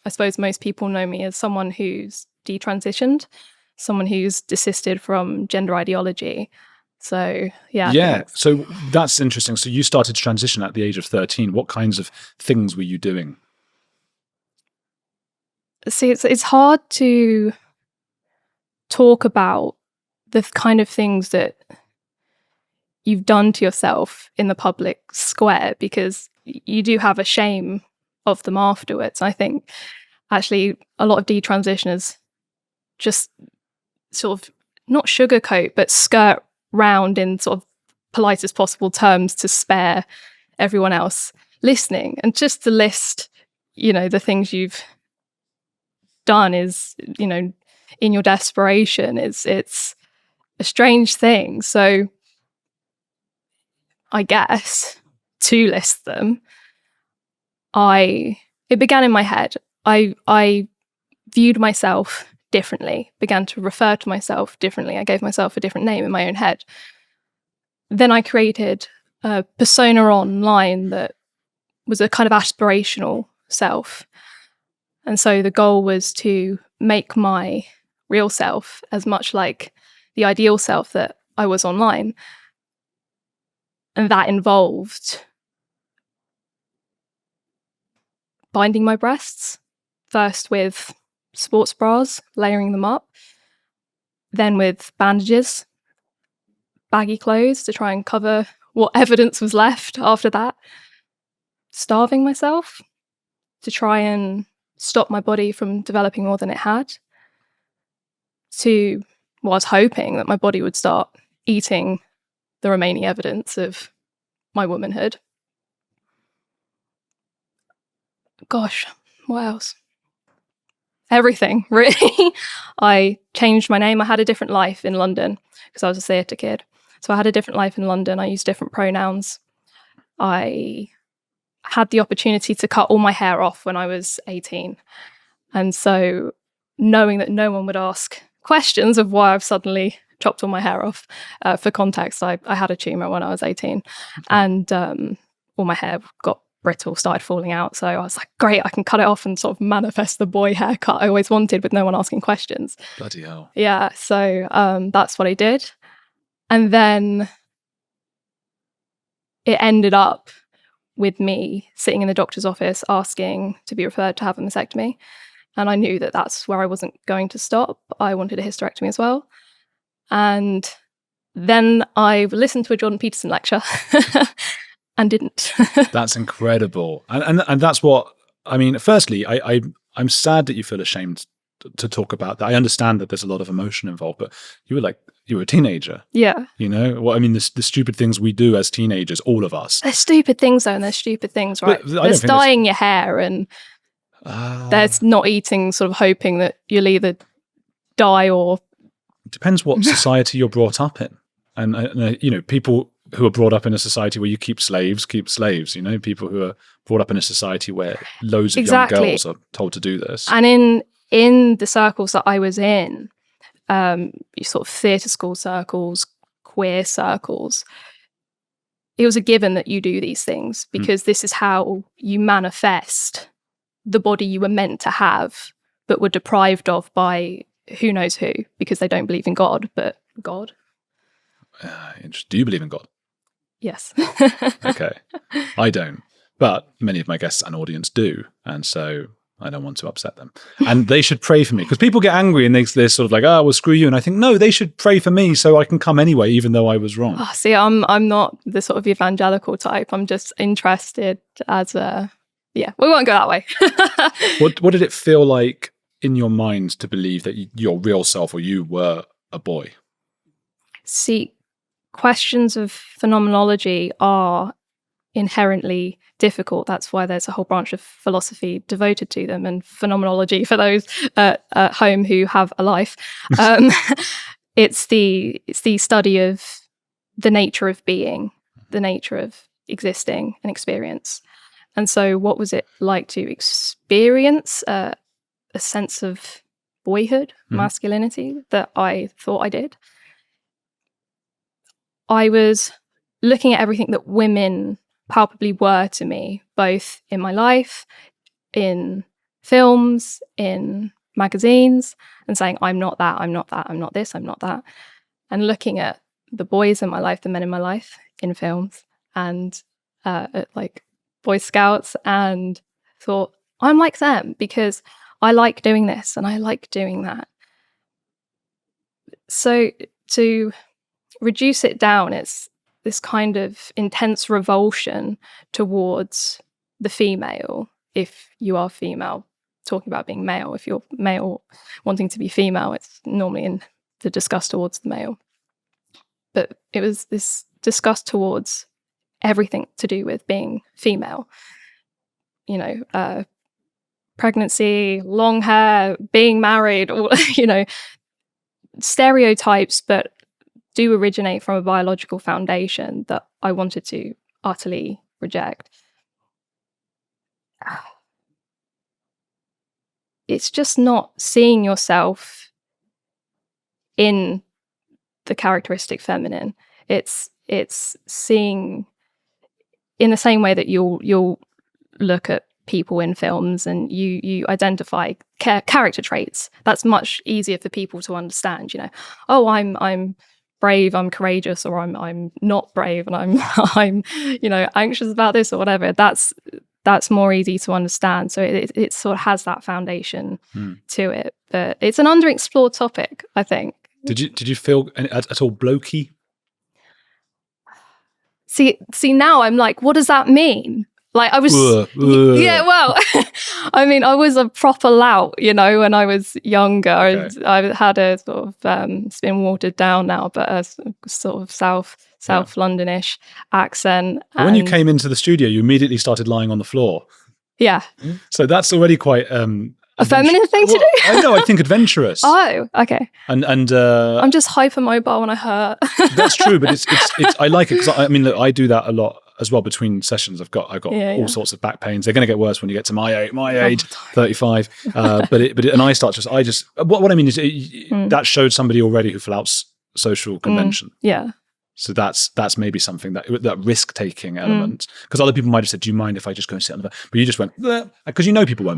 I suppose most people know me as someone who's detransitioned, someone who's desisted from gender ideology. So, yeah. Yeah. So that's interesting. So you started to transition at the age of 13. What kinds of things were you doing? See, it's hard to talk about the kind of things that you've done to yourself in the public square, because you do have a shame of them afterwards. I think actually a lot of detransitioners just sort of not sugarcoat, but skirt round in sort of politest possible terms to spare everyone else listening. And just to list, the things you've done is, in your desperation, it's a strange thing. So I guess to list them, it began in my head. I viewed myself differently, began to refer to myself differently. I gave myself a different name in my own head. Then I created a persona online that was a kind of aspirational self. And so the goal was to make my real self as much like the ideal self that I was online. And that involved binding my breasts, first with sports bras, layering them up, then with bandages, baggy clothes to try and cover what evidence was left after that, starving myself to try and stop my body from developing more than it had, I was hoping that my body would start eating the remaining evidence of my womanhood. Gosh, what else? Everything, really. I changed my name. I had a different life in London because I was a theatre kid. So I had a different life in London. I used different pronouns. I had the opportunity to cut all my hair off when I was 18. And so knowing that no one would ask questions of why I've suddenly chopped all my hair off, for context, I had a tumour when I was 18. And all my hair got brittle, started falling out. So I was like, great, I can cut it off and sort of manifest the boy haircut I always wanted with no one asking questions. Bloody hell. Yeah, so that's what I did. And then it ended up with me sitting in the doctor's office asking to be referred to have a mastectomy. And I knew that that's where I wasn't going to stop. I wanted a hysterectomy as well. And then I listened to a Jordan Peterson lecture and didn't. That's incredible. And that's what, I mean, firstly, I'm sad that you feel ashamed to talk about that. I understand that there's a lot of emotion involved, but you were a teenager. Yeah. Well, I mean, the stupid things we do as teenagers, all of us. There's stupid things though, and there's stupid things, right? There's dyeing your hair, and there's not eating, sort of hoping that you'll either die or... It depends what society you're brought up in. And, people who are brought up in a society where you keep slaves. People who are brought up in a society where loads of young girls are told to do this. And in the circles that I was in, sort of theatre school circles, queer circles, it was a given that you do these things because this is how you manifest the body you were meant to have but were deprived of by who knows who, because they don't believe in God, but God. Do you believe in God? Yes. Okay. I don't, but many of my guests and audience do, and so I don't want to upset them. And they should pray for me, because people get angry and they're sort of like, well, screw you. And I think, no, they should pray for me so I can come anyway, even though I was wrong. Oh, see, I'm not the sort of evangelical type. I'm just interested as a... Yeah, we won't go that way. What did it feel like in your mind to believe that your real self or you were a boy? See, questions of phenomenology are inherently difficult. That's why there's a whole branch of philosophy devoted to them. And phenomenology, for those at home who have a life, it's the study of the nature of being, the nature of existing and experience. And so what was it like to experience a sense of boyhood, masculinity, that I thought I did? I was looking at everything that women palpably were to me, both in my life, in films, in magazines, and saying, I'm not that, I'm not that, I'm not this, I'm not that. And looking at the boys in my life, the men in my life in films, and at like Boy Scouts, and thought, I'm like them because I like doing this and I like doing that. So to reduce it down, it's this kind of intense revulsion towards the female, if you are female, talking about being male. If you're male wanting to be female, it's normally in the disgust towards the male. But it was this disgust towards everything to do with being female. You know, pregnancy, long hair, being married, or, you know, stereotypes, but do originate from a biological foundation that I wanted to utterly reject. It's just not seeing yourself in the characteristic feminine. It's seeing in the same way that you'll look at people in films and you identify character traits. That's much easier for people to understand. You know, oh, I'm brave, I'm courageous, or I'm not brave and I'm you know, anxious about this or whatever. That's more easy to understand. So it sort of has that foundation to it. But it's an underexplored topic, I think. Did you feel at all blokey? See now I'm like, what does that mean? Like I was, yeah, well, I mean, I was a proper lout, you know, when I was younger. Okay. I had a sort of, it's been watered down now, but a sort of South Londonish accent. But when you came into the studio, you immediately started lying on the floor. Yeah. So that's already quite a feminine thing to do. I know. I think adventurous. Oh, okay. And I'm just hypermobile when I hurt. That's true, but it's I like it because I mean, look, I do that a lot as well between sessions. I've got all sorts of back pains. They're going to get worse when you get to my age, 35. And I start what I mean is that showed somebody already who flouts social convention. Yeah. So that's maybe something that risk taking element, because other people might have said, "Do you mind if I just go and sit on the?" But you just went because you know people won't